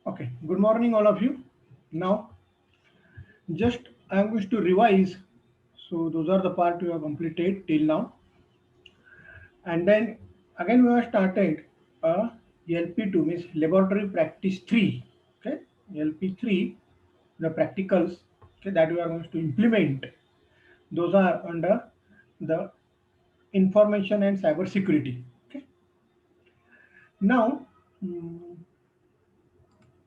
Okay, good morning, all of you. Now, just I am going to revise. So, those are the part we have completed till now. And then again, we have started LP2 means laboratory practice 3. Okay, LP3, the practicals okay, that we are going to implement. Those are under the information and cyber security. Okay, now, mm,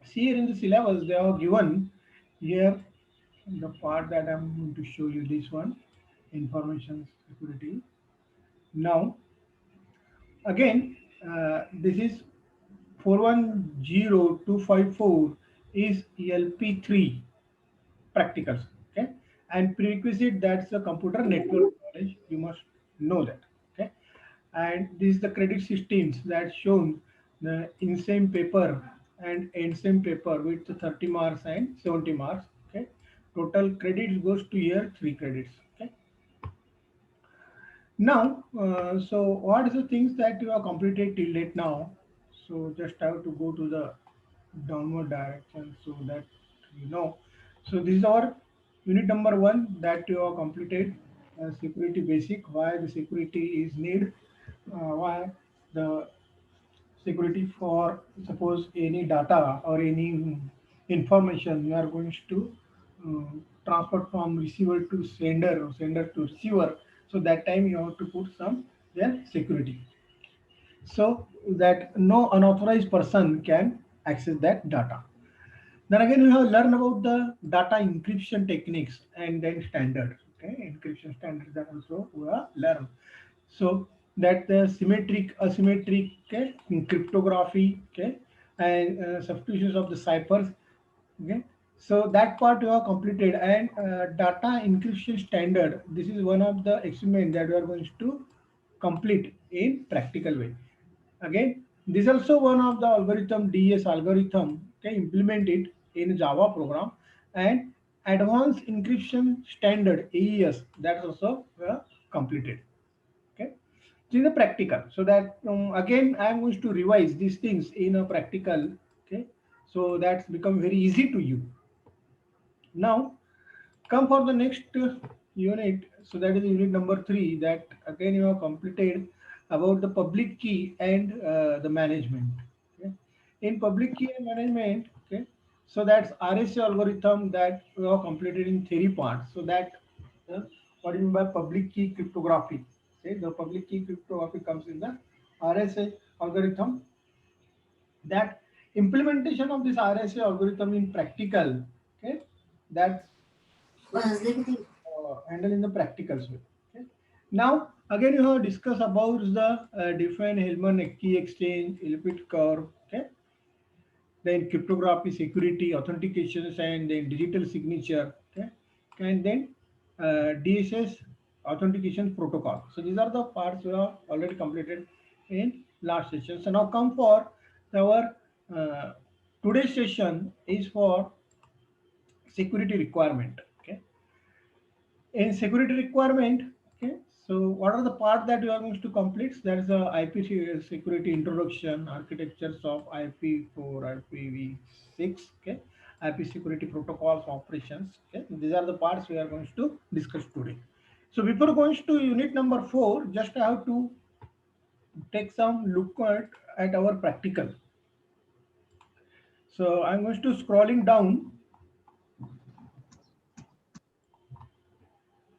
see here in the syllabus, they are given here the part that I'm going to show you this one information security. Now again this is 410254 is LP3 practicals, okay, and prerequisite that's the computer network knowledge, you must know that, okay, and this is the credit systems that shown the in same paper and end same paper with 30 marks and 70 marks, okay, total credits goes to here 3 credits, okay. Now, so what is the things that you have completed till date now? So just have to go to the downward direction so that you know. So this is our unit number one that you have completed. Security basic. Why the security is need? Why the security for suppose any data or any information you are going to transfer from receiver to sender or sender to receiver, so that time you have to put some their security so that no unauthorized person can access that data. Then again we have learned about the data encryption techniques and then standards, okay, encryption standards that also we have learned. So that the symmetric, asymmetric, okay, in cryptography, okay, and substitutions of the ciphers, okay. So that part you have completed, and data encryption standard. This is one of the experiment that we are going to complete in practical way. Again, this is also one of the algorithm DES algorithm. Okay, implement it in Java program and advanced encryption standard AES. That's also completed. Okay, this is the practical. So that again I am going to revise these things in a practical. Okay, so that's become very easy to you. Now come for the next unit. So that is unit number 3 that again you have completed about the public key and the management. Okay. In public key and management, okay, so that's RSA algorithm that we have completed in theory part. So that what do you mean by public key cryptography? Okay, the public key cryptography comes in the RSA algorithm. That implementation of this RSA algorithm in practical, okay, that's handle in the practicals way. Okay. Now, again, you have discussed about the different Hellman key exchange, Elliptic curve, okay, then cryptography, security, authentications, and then digital signature, okay, and then DSS authentication protocol. So these are the parts we have already completed in last session. So now come for our uh, today's session is for security requirement. Okay, in security requirement, okay, so what are the part that you are going to complete? There is a IP security introduction, architectures of IP4, IPv6, okay, IP security protocols, operations, okay, these are the parts we are going to discuss today. So before going to unit number 4, just I have to take some look at our practical. So I'm going to scrolling down.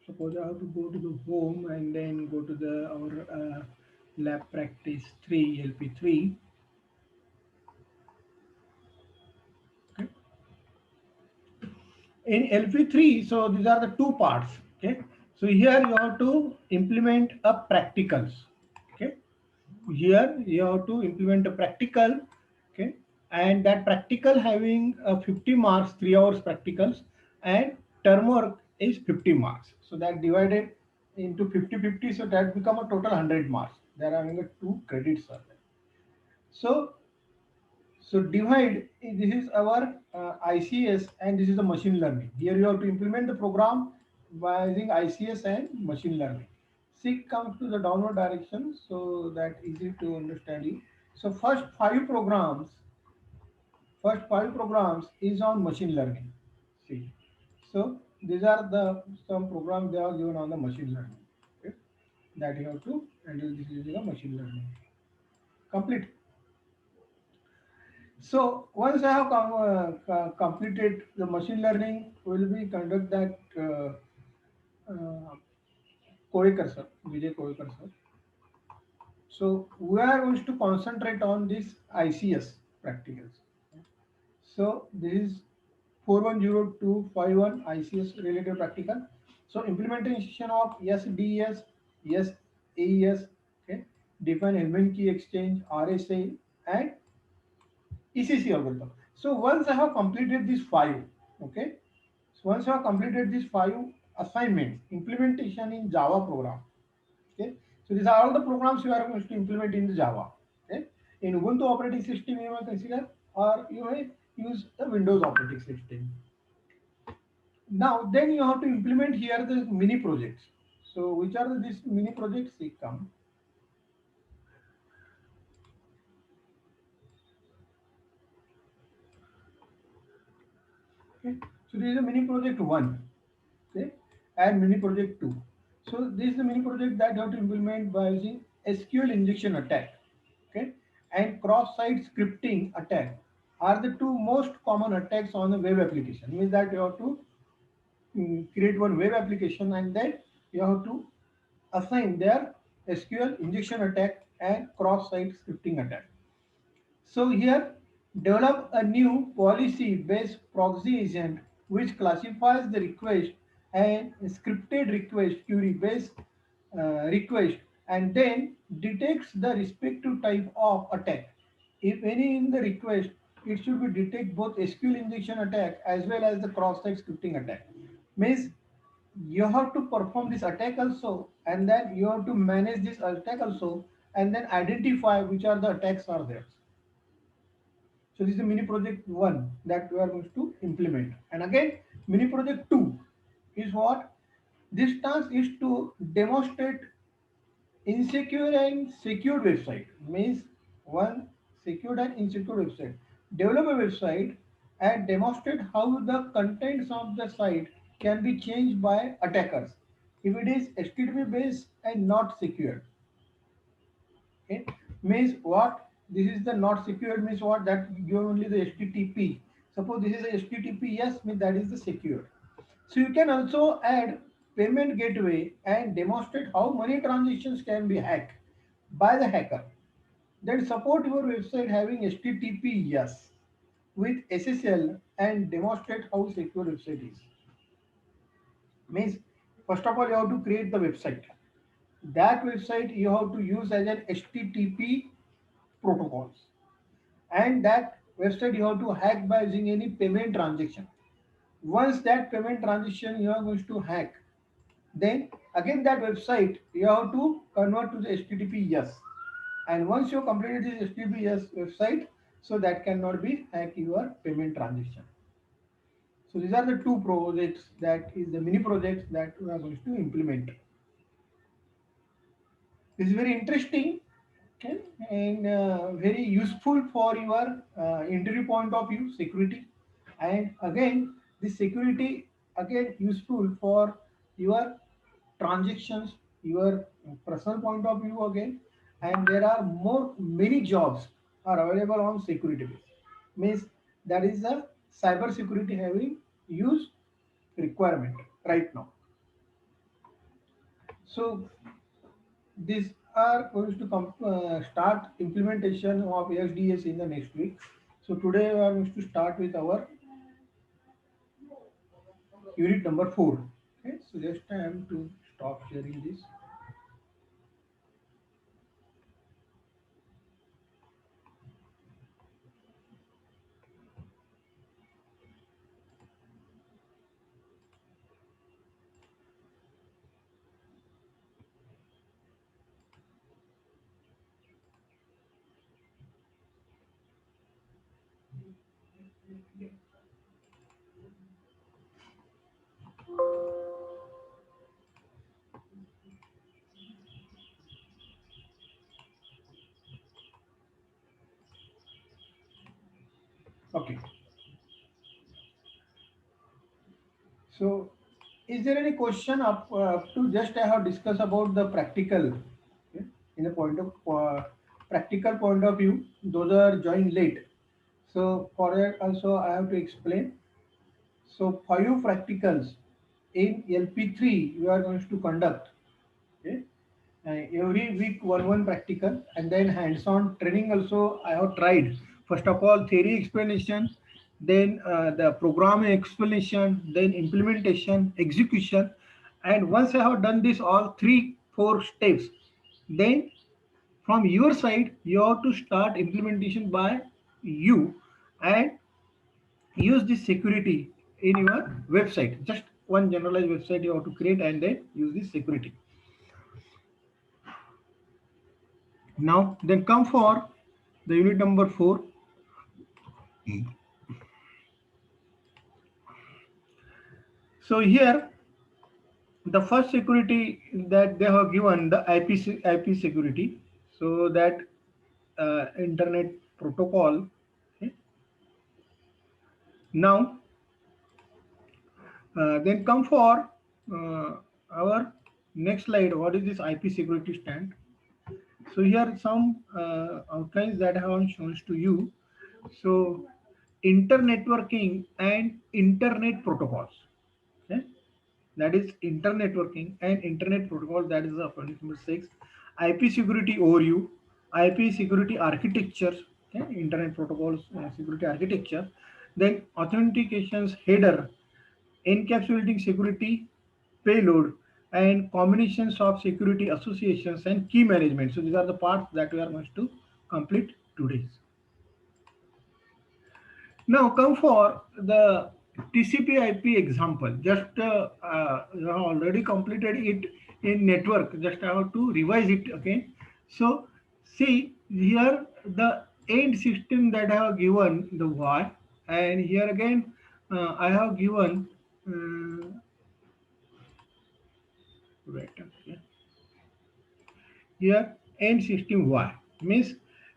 Suppose I have to go to the home and then go to the our lab practice 3 LP3. Okay. In LP3, so these are the two parts. Okay. So here you have to implement a practicals. Okay. Here you have to implement a practical. Okay. And that practical having 50 marks, 3 hours practicals, and term work is 50 marks. So that divided into 50-50, so that become a total 100 marks. There are having a 2 credits are there. So divide, this is our ICS and this is the machine learning. Here you have to implement the program by using ICS and machine learning. C comes to the downward direction so that easy to understand you. So first 5 programs first five programs is on machine learning. See, so these are the some programs they are given on the machine learning. Okay? That you have to handle this using a machine learning. Complete. So once I have completed the machine learning, will be conduct that uh, Kovekar sir, Vijay Kovekar sir. So we are going to concentrate on this ICS practicals. So this is 410251 ICS related practical. So implementation of SDS, yes, AES, okay, define element key exchange, RSA, and ECC algorithm. So once I have completed these five, okay. So once I have completed these five assignments, implementation in Java program, okay. So these are all the programs you are going to implement in the Java. Okay. In Ubuntu operating system, you may consider, or you may use the Windows operating system. Now, then you have to implement here the mini projects. So, which are these mini projects? They come. Okay. So, this is a mini project one. Okay, and mini project two. So, this is the mini project that you have to implement by using SQL injection attack. Okay, and cross-site scripting attack are the two most common attacks on the web application. Means that you have to create one web application and then you have to assign their SQL injection attack and cross-site scripting attack. So here, develop a new policy-based proxy agent which classifies the request and scripted request query-based request and then detects the respective type of attack. If any in the request, it should be detect both SQL injection attack as well as the cross-site scripting attack. Means you have to perform this attack also and then you have to manage this attack also and then identify which are the attacks are there. So this is the mini project one that we are going to implement. And again, mini project two is what? This task is to demonstrate insecure and secured website. Means one secured and insecure website. Develop a website and demonstrate how the contents of the site can be changed by attackers if it is HTTP based and not secured. Okay, means what? This is the not secured means what? That give only the HTTP. Suppose this is a HTTP, yes, means that is the secured. So you can also add payment gateway and demonstrate how money transactions can be hacked by the hacker. Then support your website having HTTP, yes, with SSL and demonstrate how secure website is. Means first of all you have to create the website. That website you have to use as an HTTP protocols, and that website you have to hack by using any payment transaction. Once that payment transaction you are going to hack, then again that website you have to convert to the HTTP yes, and once you completed this HTTP yes website, so that cannot be hack your payment transaction. So these are the two projects, that is the mini projects that we are going to implement. This is very interesting, okay, and very useful for your interview point of view, security. And again, this security again useful for your transactions, your personal point of view again. And there are more many jobs are available on security base. Means that is the cyber security having use requirement right now. So these are going to start implementation of ASDS in the next week. So today we are going to start with our unit number 4. Okay, so just time to stop sharing this. Okay. Okay. So, is there any question up to just I have discussed about the practical, okay? In a point of practical point of view, those are joined late. So for that also I have to explain. So 5 practicals in LP3 we are going to conduct. Okay. Every week one practical and then hands-on training also I have tried. First of all, theory explanation, then the program explanation, then implementation, execution. And once I have done this all 3 4 steps, then from your side you have to start implementation by you and use this security in your website. Just one generalized website you have to create and then use this security. Now then come for the unit number 4. So here the first security that they have given, the IP security, so that internet protocol. Okay. Now then come for our next slide. What is this IP security stand? So here are some outlines that I have shown to you. So internetworking and internet protocols. Okay, that is internetworking and internet protocol. That is the point number 6. IP security overview, IP security architecture, okay, internet protocols security architecture, then authentications header, encapsulating security payload, and combinations of security associations and key management. So these are the parts that we are going to complete today. Now come for the TCP/IP example. Just you have already completed it in network. Just I have to revise it again. So see here the end system that I have given the Y, and here again I have given. Wait, okay. Here end system Y means,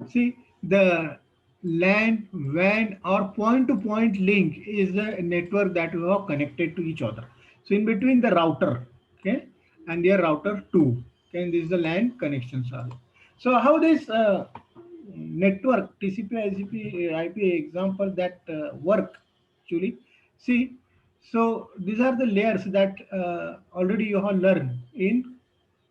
see, the LAN, WAN or point to point link is the network that we have connected to each other. So in between the router, okay, and their router 2, okay, and this is the LAN connections are. So how this network TCP IP example that work actually, see, so these are the layers that already you have learned in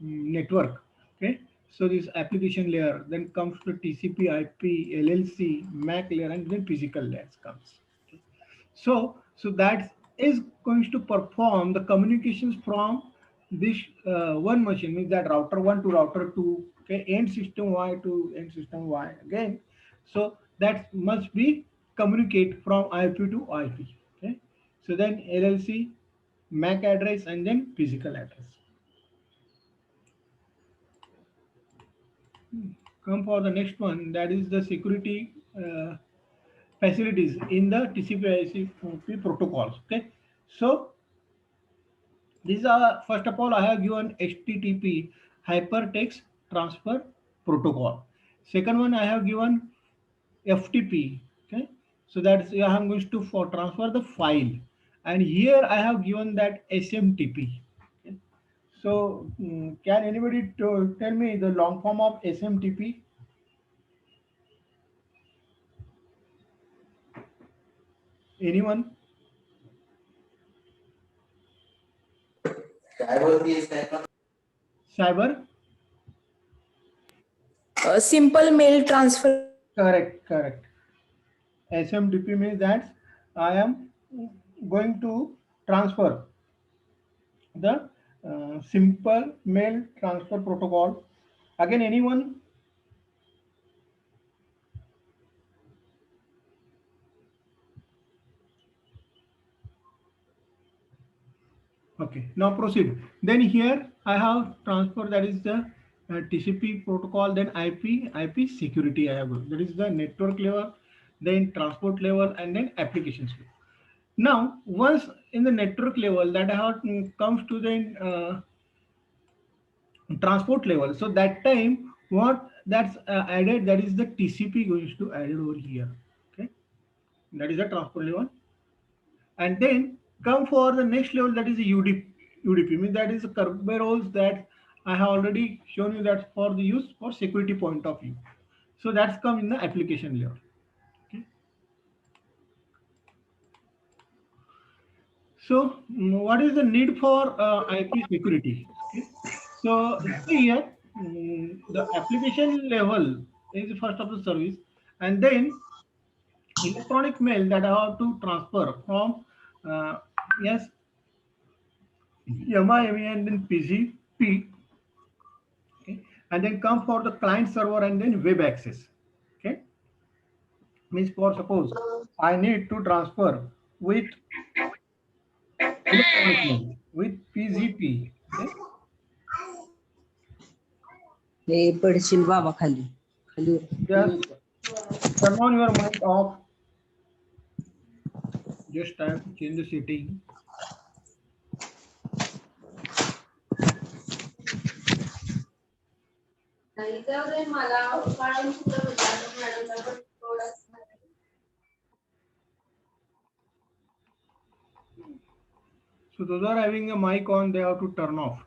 network. Okay, so this application layer, then comes to TCP IP LLC MAC layer, and then physical layers comes. Okay. So that is going to perform the communications from this one machine, means that router 1 to router 2, okay, end system Y to end system Y again. So that must be communicate from IP to IP. Okay, so then LLC MAC address and then physical address. Come for the next one, that is the security facilities in the TCP/IP protocols. Okay, so these are, first of all I have given HTTP hypertext transfer protocol. Second one I have given FTP. Okay, so that's I am going to for transfer the file, and here I have given that SMTP. Okay. So can anybody tell me the long form of SMTP? Anyone? Cyber? Simple mail transfer. Correct, correct. SMTP means that I am going to transfer the simple mail transfer protocol. Again, anyone? Okay, now proceed. Then here I have transfer, that is the TCP protocol, then IP security I have. That is the network level, then transport level, and then applications level. Now, once in the network level that I have comes to the transport level. So that time what that's added, that is the TCP going to added over here. Okay. That is the transport level. And then come for the next level, that is the UDP means that is the Kerberos that I have already shown you that for the use for security point of view. So that's come in the application level. Okay. So what is the need for IP security? Okay. So see here, the application level is first of the service, and then electronic mail that I have to transfer from yes MIME and then PGP, okay, and then come for the client server and then web access. Okay, means for suppose I need to transfer with electronic mail with PGP. Okay, हे पडशील बाबा खाली खाली just turn on your mic off. Just I have to change the setting. So those are having a mic on, they have to turn off.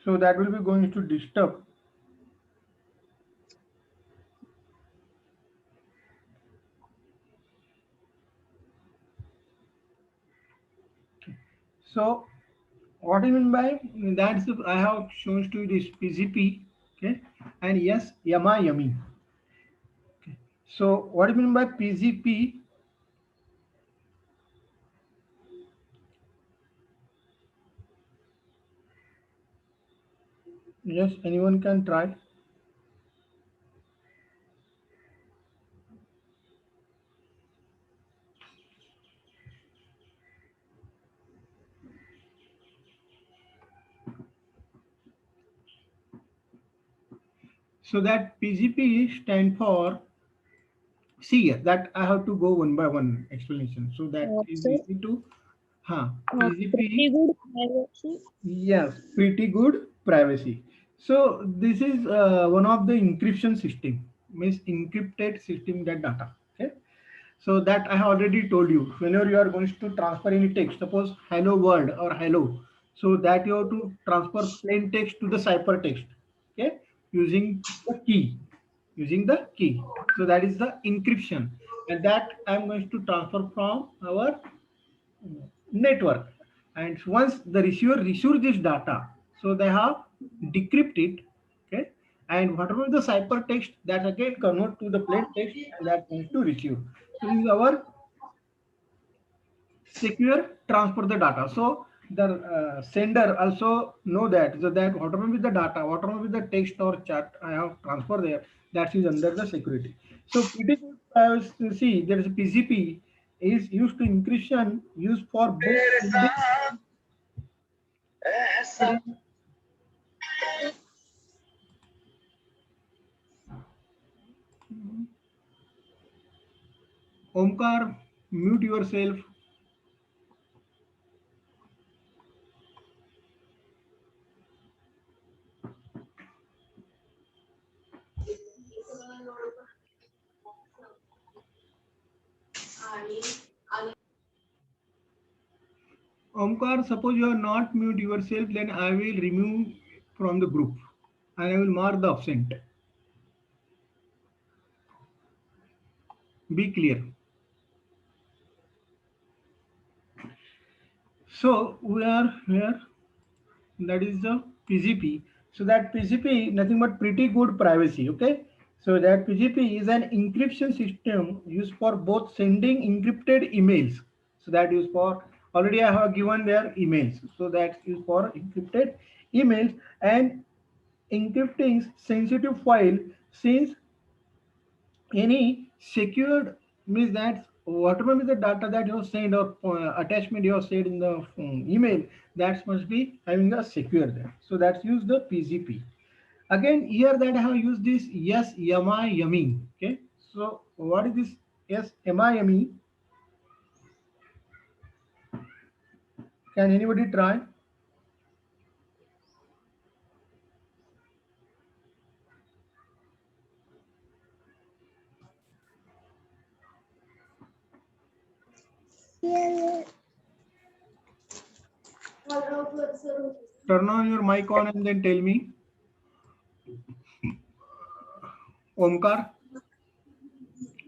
So that will be going to disturb. So what I mean by that's I have shown to you this PGP, okay, and yes, Yami. Okay. So what I mean by PGP? Yes, anyone can try. So that PGP stand for, see here, that I have to go one by one explanation. So that is Sir, easy to, pretty PGP. good privacy. Yes, pretty good privacy. So this is one of the encryption system, means encrypted system that data. Okay. So that I have already told you. Whenever you are going to transfer any text, suppose hello world or hello, so that you have to transfer plain text to the ciphertext. Okay, using the key, using the key. So that is the encryption, and that I am going to transfer from our network. And once the receiver receives this data, so they have decrypt it, okay, and whatever the ciphertext that again convert to the plain text and that going to receive. So this is our secure transfer the data. So the sender also know that, so that whatever with the data, whatever with the text or chat I have transfer there, that is under the security. So pretty good. See, there is a PGP is used to encryption used for both sending Omkar, mute yourself. Omkar, suppose you are not mute yourself, then I will remove from the group and I will mark the absent. Be clear. So we are here. That is the PGP. So that PGP nothing but pretty good privacy. Okay. So that PGP is an encryption system used for both sending encrypted emails. So that is for already I have given their emails. So that is for encrypted emails and encrypting sensitive file, since any secured means that whatever is the data that you have sent or attachment you have said in the email, that must be having a secure there. So that's use the PGP. Again here that I have used this yes yummy. Okay, so what is this yes yummy? Can anybody try? Turn on your mic on and then tell me. Omkar,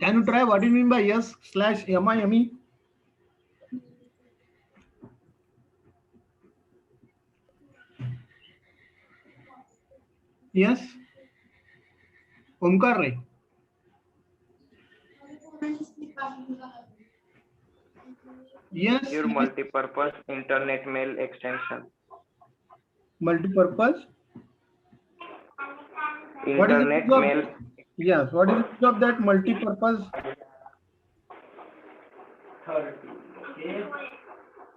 can you try what do you mean by yes/MIME? Yes, Omkar, right? Yes, Your multi-purpose internet mail extension. multi-purpose. What is the Internet use of? mail. Yes, what is the use of that multi-purpose? 30. Okay.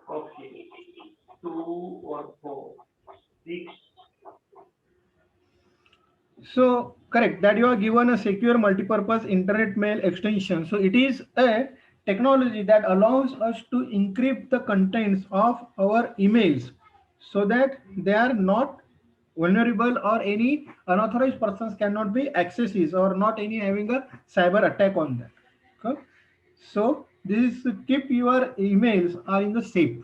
Okay. 2 or 4. 6. So correct that you are given a secure multi-purpose internet mail extension. So it is a technology that allows us to encrypt the contents of our emails so that they are not vulnerable or any unauthorized persons cannot be accesses or not any having a cyber attack on that. Okay? So this is to keep your emails are in the safe.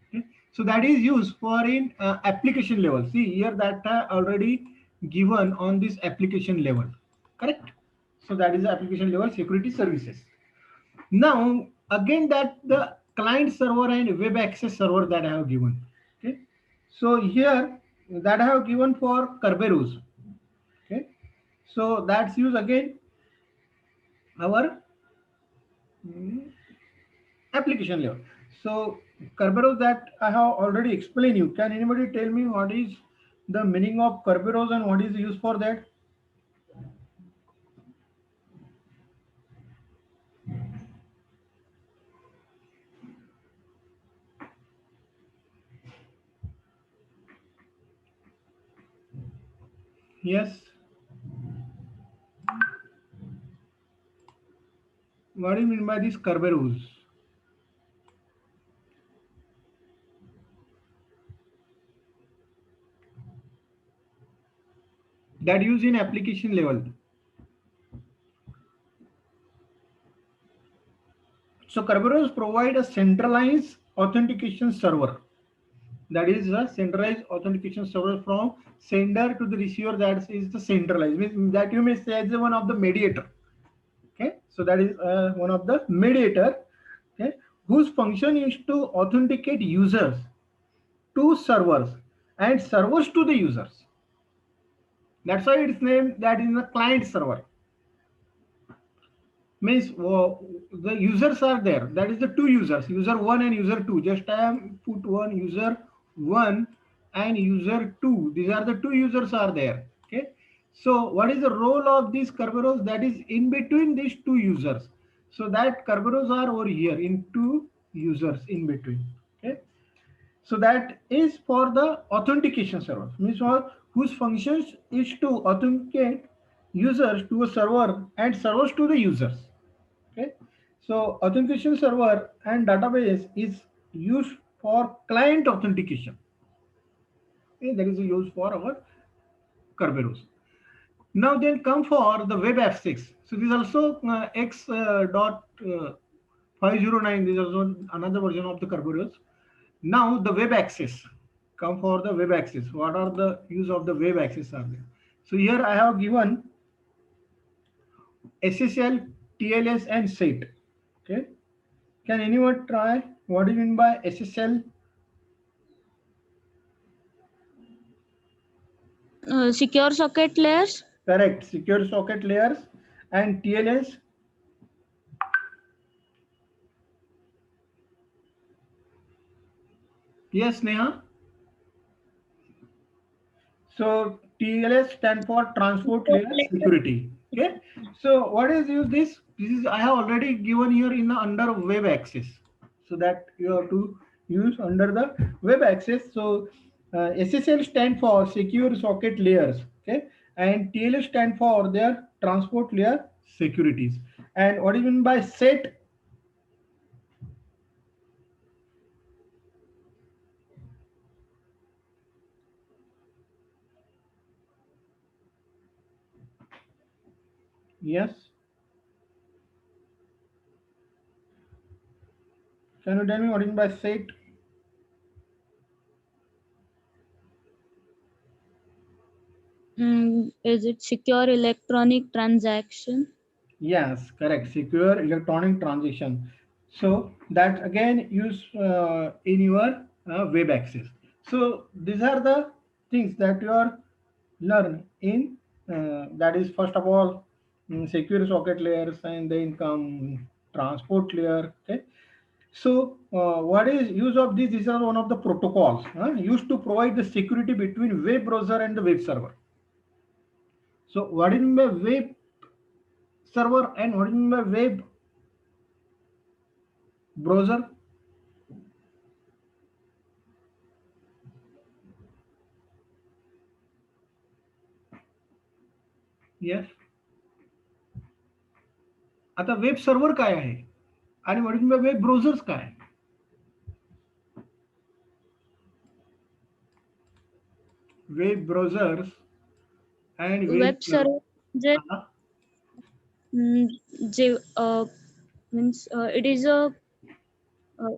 Okay. So that is used for in application level. See here that already given on this application level, correct? So that is the application level security services. Now again that the client server and web access server that I have given. Okay. So here that I have given for Kerberos. Okay. So that's used again our application level. So Kerberos that I have already explained you. Can anybody tell me what is the meaning of Kerberos and what is used for that? Yes. What do you mean by this Kerberos? That used in application level. So Kerberos provide a centralized authentication server. That is a centralized authentication server from sender to the receiver. That is the centralized. Means that you may say as one of the mediator. Okay, so that is one of the mediator. Okay, whose function is to authenticate users to servers and servers to the users. That's why it's named that is a client server. Means the users are there. That is the two users, user one and user two. Just I am put one user one and user two. These are the two users are there. Okay. So what is the role of these Kerberos? That is in between these two users. So that Kerberos are over here in two users in between. Okay. So that is for the authentication server, means whose functions is to authenticate users to a server and servers to the users. Okay, so authentication server and database is used for client authentication. Okay, that is used for our Kerberos. Now then come for the web apps. So this is also X dot 509. This is also another version of the Kerberos. Now the web access. Come for the web access. What are the use of the web access are there? So here I have given SSL, TLS, and SAT. Okay. Can anyone try what do you mean by SSL? Secure socket layers. Correct. Secure socket layers. And TLS? Yes, Neha. So TLS stand for transport layer security. Okay. So what is use this? This is I have already given here in the under web access. So that you have to use under the web access. So SSL stand for secure socket layers. Okay. And TLS stand for their transport layer securities. And what is meant by SET? Yes. Can you tell me what is by SET? Is it secure electronic transaction? Yes, correct. Secure electronic transaction. So that again use in your web access. So these are the things that you are learn in that is first of all secure socket layers and then come transport layer. Okay. So what is use of this? These are one of the protocols used to provide the security between web browser and the web server. So what is my web server and what is my web browser? Yes. आता web server काय आहे आणि वडील web browsers काय? Web browsers and Web web server J J means it is a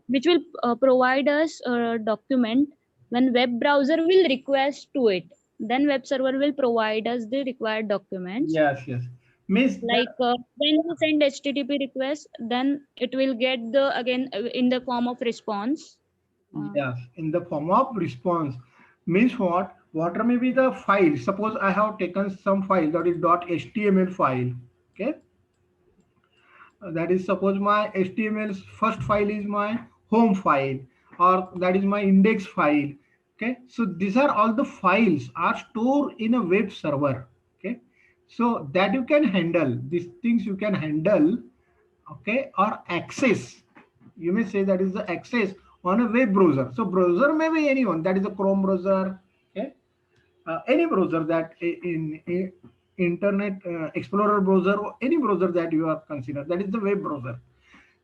which will provide us a document when web browser will request to it. Then web server will provide us the required documents. yes yes means Like when you send HTTP request, then it will get the again in the form of response. yes in the form of response means what may be the file. Suppose I have taken some file that is .html file. Okay. That is suppose my HTML's first file is my home file or that is my index file. Okay, so these are all the files are stored in a web server. Okay, so that you can handle these things, you can handle. Okay, or access, you may say that is the access on a web browser. So browser may be anyone, that is a Chrome browser. Okay, any browser that in internet explorer browser or any browser that you have considered, that is the web browser.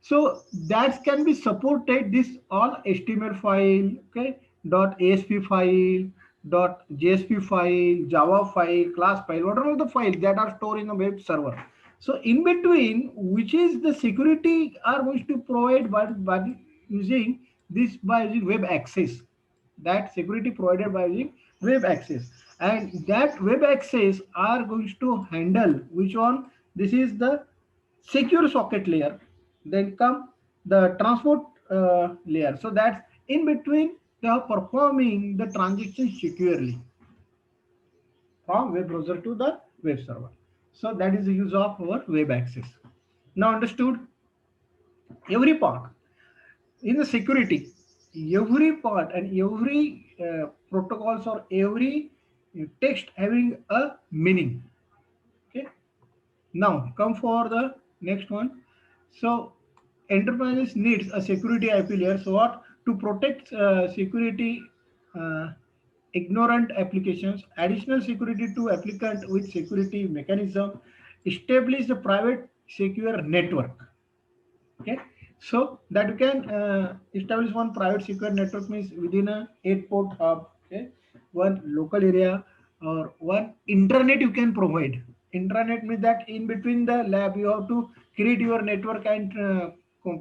So that can be supported this all HTML file. Okay, .asp file, .jsp file, Java file, class file, whatever the files that are stored in a web server. So in between, which is the security are going to provide by using this, by using web access. That security provided by using web access, and that web access are going to handle which one? This is the secure socket layer, then come the transport layer. So that's in between they are performing the transaction securely from web browser to the web server. So that is the use of our web access. Now understood? Every part in the security, every part and every protocols or every text having a meaning. Okay. Now come for the next one. So enterprises needs a security IP layer. So what? To protect security uh, ignorant applications, additional security to applicant with security mechanism, establish the private secure network. Okay, so that you can establish one private secure network means within a 8-port hub. Okay, one local area or one intranet you can provide. Intranet means that in between the lab you have to create your network and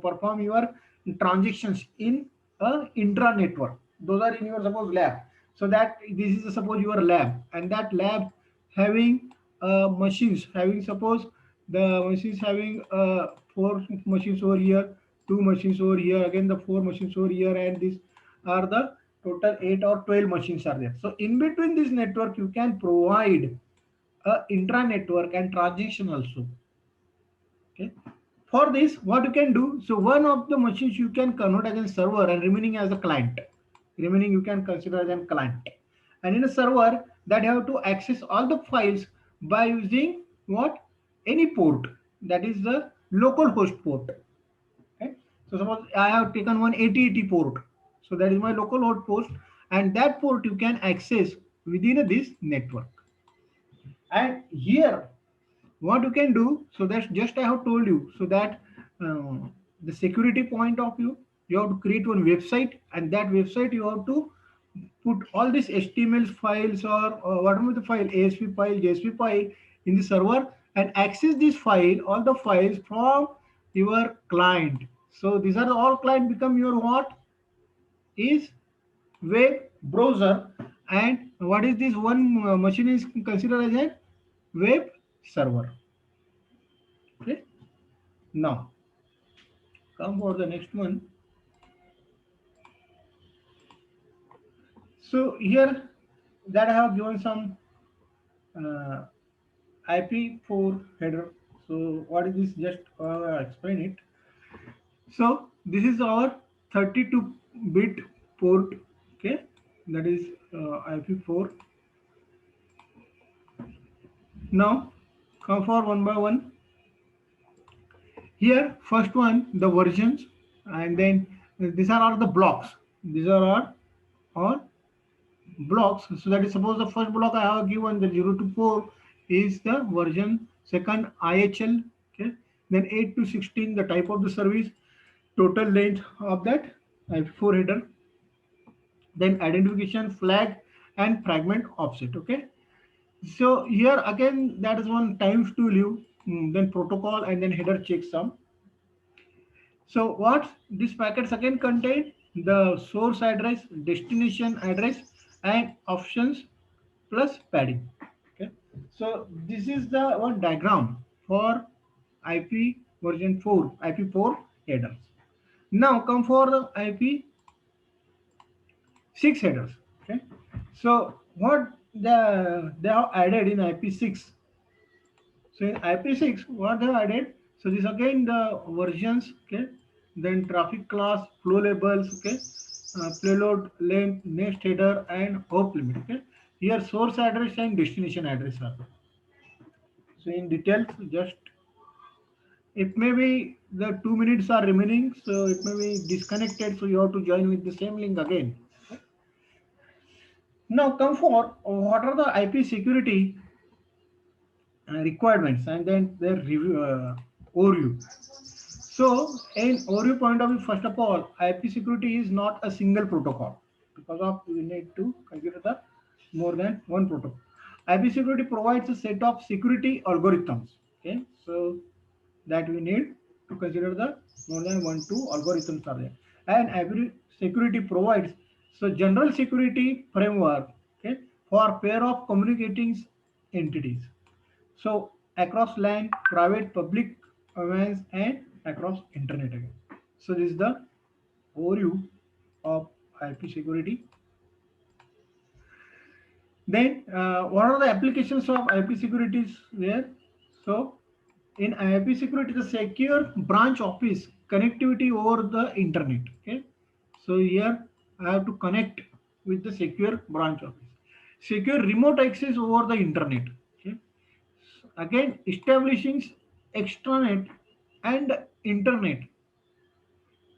perform your transactions in a intra network. Those are in your suppose lab. So that this is suppose your lab, and that lab having machines, having suppose the machines having 4 machines over here, 2 machines over here, again the 4 machines over here, and these are the total 8 or 12 machines are there. So in between this network you can provide a intra network and transaction also. Okay, for this what you can do, so one of the machines you can convert as a server and remaining as a client, remaining you can consider as a client, and in a server that you have to access all the files by using what? Any port, that is the local host port. Okay, so suppose I have taken one 8080 port, so that is my local host port, and that port you can access within this network. And here what you can do, so that's just I have told you, so that the security point of view, you have to create one website, and that website you have to put all these HTML files or whatever the file, ASP file, JSP file in the server, and access this file, all the files from your client. So these are all client become your what is web browser, and what is this one machine is considered as a web server. Okay, now come for the next one. So here that I have given some uh, IP4 header. So what is this? Just explain it. So this is our 32-bit port. Okay, that is IP4. Now come for one by one. Here first one the versions, and then these are all the blocks. These are all blocks. So that is suppose the first block I have given the 0 to 4 is the version, second IHL, okay, then 8 to 16 the type of the service, total length of that IP4 header, then identification flag and fragment offset. Okay, so here again that is one times to live, then protocol and then header checksum. So what these packets again contain the source address, destination address, and options plus padding. Okay, so this is the one diagram for IP version 4, IP4 headers. Now come for the IP6 headers. Okay, so what they have added in IP6. So in IP6, what they have added? So this again the versions. Okay, then traffic class, flow labels. Okay, payload length, next header, and hope limit. Okay, here source address and destination address are there. So in details, just it may be the 2 minutes are remaining, so it may be disconnected. So you have to join with the same link again. Now come for what are the IP security requirements and then their review overview. So in overview point of view, first of all, IP security is not a single protocol because of we need to consider the more than one protocol. IP security provides a set of security algorithms. Okay, so that we need to consider the more than one two algorithms are there, and every security provides so general security framework, okay, for pair of communicating entities, so across LAN, private, public domains, and across internet again. So this is the overview of IP security. Then what are the applications of IP securities there? So in IP security, the secure branch office connectivity over the internet. Okay. So here I have to connect with the secure branch office. Secure remote access over the internet. Okay. Again, establishing extranet and internet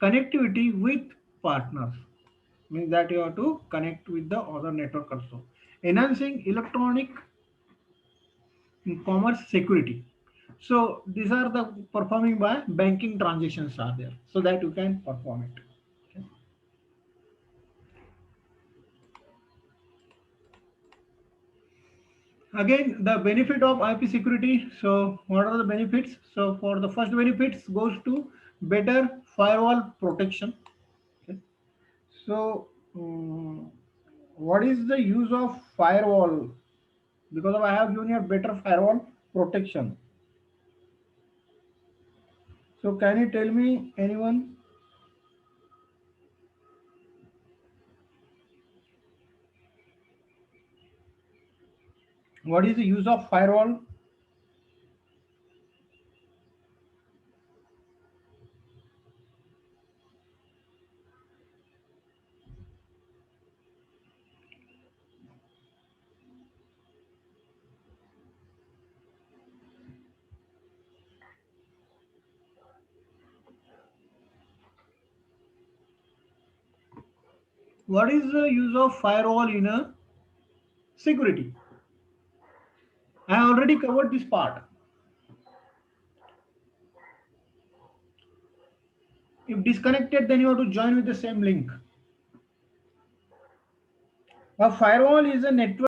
connectivity with partners means that you have to connect with the other network also. Enhancing electronic commerce security. So these are the performing by banking transactions are there, so that you can perform it. Okay. Again, the benefit of IP security. So what are the benefits? So for the first benefits goes to better firewall protection. Okay. So what is the use of firewall? Because of I have given you a better firewall protection. So can you tell me anyone? What is the use of firewall? What is the use of firewall in a security? I already covered this part. If disconnected, then you have to join with the same link. A firewall is a network